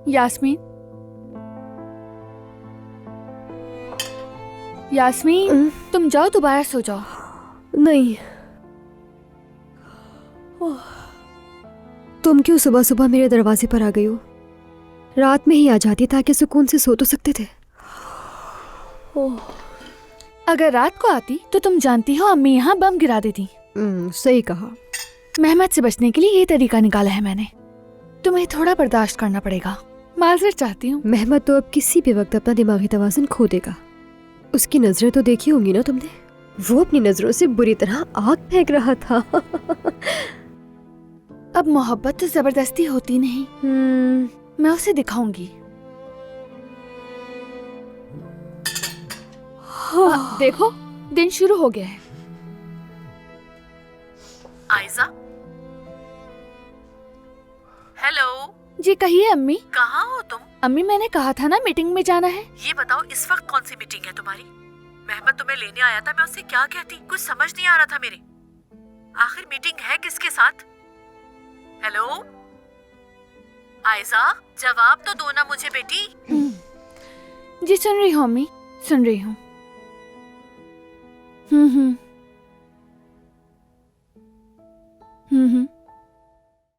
यास्मीन, यास्मीन, तुम जाओ, दोबारा सो जाओ। नहीं, तुम क्यों सुबह सुबह मेरे दरवाजे पर आ गई हो? रात में ही आ जाती ताकि सुकून से सो तो सकते थे। अगर रात को आती तो तुम जानती हो अम्मी यहाँ बम गिरा देती। सही कहा। मेहमत से बचने के लिए ये तरीका निकाला है मैंने। तुम्हें थोड़ा बर्दाश्त करना पड़ेगा। माजरत चाहती हूँ। मेहमत तो अब किसी भी वक्त अपना दिमागी तवाज़ुन खो देगा। उसकी नजरें तो देखी होंगी ना तुमने? वो अपनी नजरों से बुरी तरह आग फेंक रहा था। अब मोहब्बत तो जबरदस्ती होती नहीं। मैं उसे दिखाऊंगी। देखो, दिन शुरू हो गया है। आयजा, हेलो। जी कहिए अम्मी। कहाँ हो तुम? अम्मी मैंने कहा था ना मीटिंग में जाना है। ये बताओ इस वक्त कौन सी मीटिंग है तुम्हारी? मेहमत तुम्हें लेने आया था, मैं उससे क्या कहती, कुछ समझ नहीं आ रहा था मेरे। आखिर मीटिंग है किसके साथ? हेलो आयजा, जवाब तो दो ना मुझे बेटी। जी सुन रही हूँ अम्मी, सुन रही हूँ। हम्म।